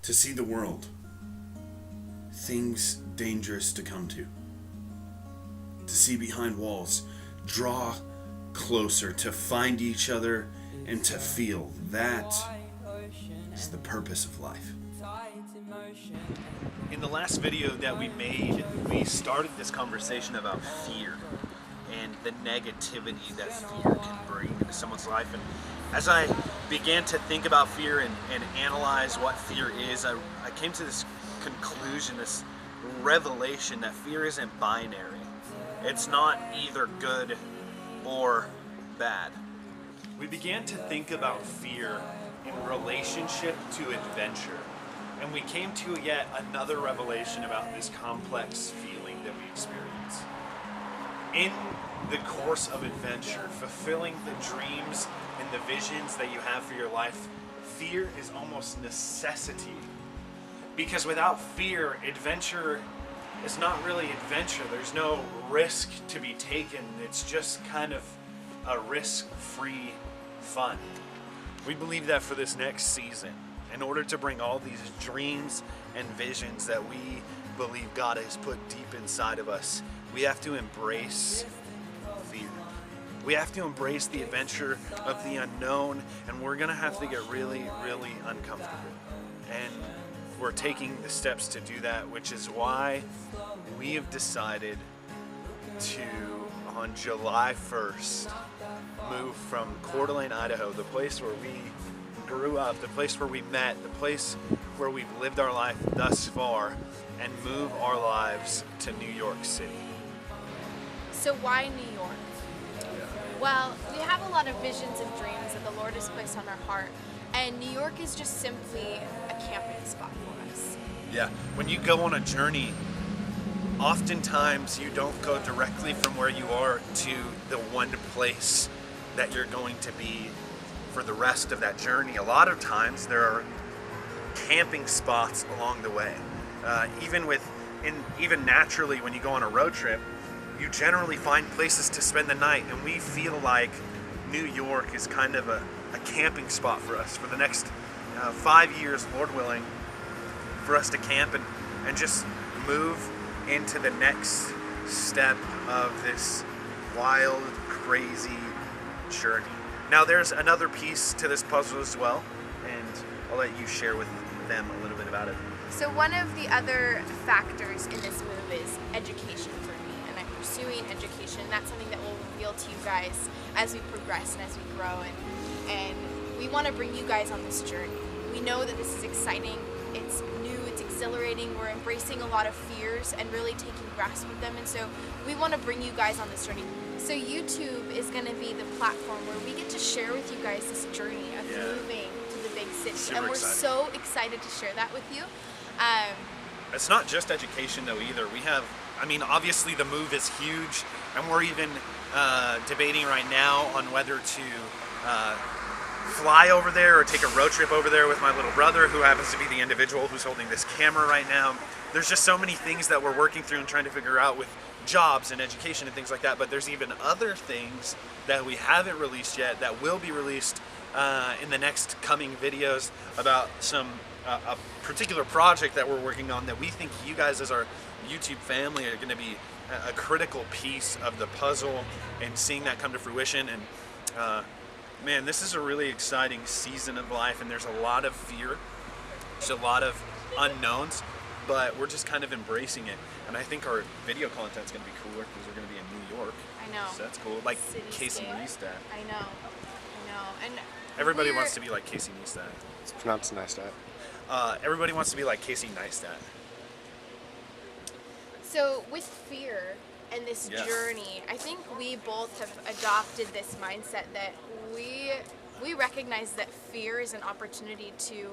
to see the world, things dangerous to come to see behind walls, draw closer, to find each other and to feel. That is the purpose of life. In the last video that we made, we started this conversation about fear and the negativity that fear can bring into someone's life. And as I began to think about fear and analyze what fear is, I came to this conclusion, this revelation that fear isn't binary. It's not either good or bad. We began to think about fear in relationship to adventure. And we came to yet another revelation about this complex feeling that we experience. In the course of adventure, fulfilling the dreams and the visions that you have for your life, fear is almost necessity. Because without fear, adventure is not really adventure. There's no risk to be taken. It's just kind of a risk-free fun. We believe that for this next season, in order to bring all these dreams and visions that we believe God has put deep inside of us, we have to embrace fear. We have to embrace the adventure of the unknown, and we're gonna have to get really, really uncomfortable. And we're taking the steps to do that, which is why we have decided to, on July 1st, move from Coeur d'Alene, Idaho, the place where we grew up, the place where we met, the place where we've lived our life thus far, and move our lives to New York City. So why New York? Well, we have a lot of visions and dreams that the Lord has placed on our heart, and New York is just simply a camping spot for us. Yeah, when you go on a journey, oftentimes you don't go directly from where you are to the one place that you're going to be for the rest of that journey. A lot of times there are camping spots along the way. Even naturally, when you go on a road trip, you generally find places to spend the night, and we feel like New York is kind of a camping spot for us for the next 5 years, Lord willing, for us to camp and just move into the next step of this wild, crazy journey. Now there's another piece to this puzzle as well, and I'll let you share with them a little bit about it. So one of the other factors in this move is education for me, and I'm pursuing education. That's something that we'll reveal to you guys as we progress and as we grow, and we want to bring you guys on this journey. We know that this is exciting, it's new, it's exhilarating, we're embracing a lot of fears and really taking grasp of them, and so we want to bring you guys on this journey. So YouTube is going to be the platform where we get to share with you guys this journey of moving to the big city. Super and we're excited. So excited to share that with you. It's not just education though either. Obviously the move is huge, and we're even debating right now on whether to fly over there or take a road trip over there with my little brother, who happens to be the individual who's holding this camera right now. There's just so many things that we're working through and trying to figure out with jobs and education and things like that, but there's even other things that we haven't released yet that will be released in the next coming videos about a particular project that we're working on that we think you guys as our YouTube family are going to be a critical piece of the puzzle, and seeing that come to fruition. And man, this is a really exciting season of life, and there's a lot of fear, there's a lot of unknowns, but we're just kind of embracing it. And I think our video content's going to be cooler because we're going to be in New York. I know. So that's cool. Like City Casey state. Neistat. I know. And Everybody wants to be like Casey Neistat. It's pronounced Neistat. Everybody wants to be like Casey Neistat. So with fear and this journey, I think we both have adopted this mindset that we recognize that fear is an opportunity to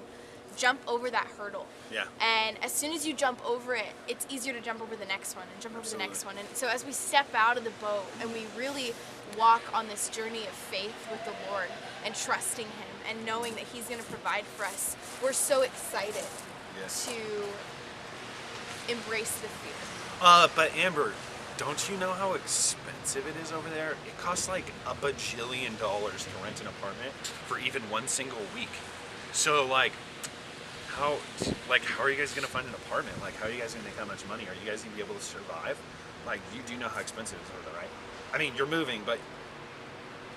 jump over that hurdle. Yeah. And as soon as you jump over it, it's easier to jump over the next one and jump over the next one. And so as we step out of the boat and we really walk on this journey of faith with the Lord and trusting Him and knowing that He's going to provide for us, we're so excited to embrace the fear. But Amber, don't you know how expensive it is over there? It costs like $1 bajillion to rent an apartment for even one single week. So like, how are you guys gonna find an apartment? Like, how are you guys gonna make that much money? Are you guys gonna be able to survive? Like, you do know how expensive it is over there, right? I mean, you're moving, but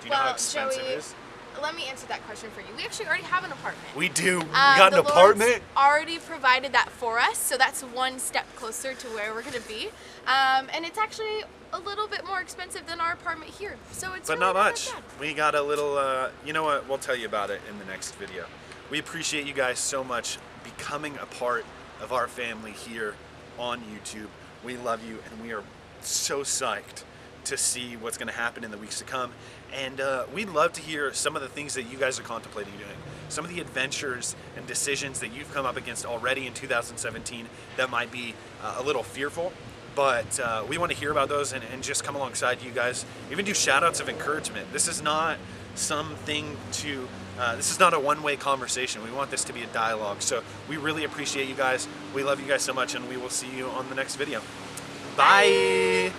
do you know how expensive Joey, it is? let me answer that question for you. We actually already have an apartment. We do. We got an The Lord's apartment. already provided that for us, so that's one step closer to where we're gonna be. And it's actually a little bit more expensive than our apartment here, so it's But really not much. that bad. We got a little, you know what? We'll tell you about it in the next video. We appreciate you guys so much becoming a part of our family here on YouTube. We love you, and we are so psyched to see what's going to happen in the weeks to come. And we'd love to hear some of the things that you guys are contemplating doing, some of the adventures and decisions that you've come up against already in 2017 that might be a little fearful. But we want to hear about those and just come alongside you guys. Even do shout outs of encouragement. This is not something to, this is not a one-way conversation. We want this to be a dialogue. So we really appreciate you guys. We love you guys so much, and we will see you on the next video. Bye.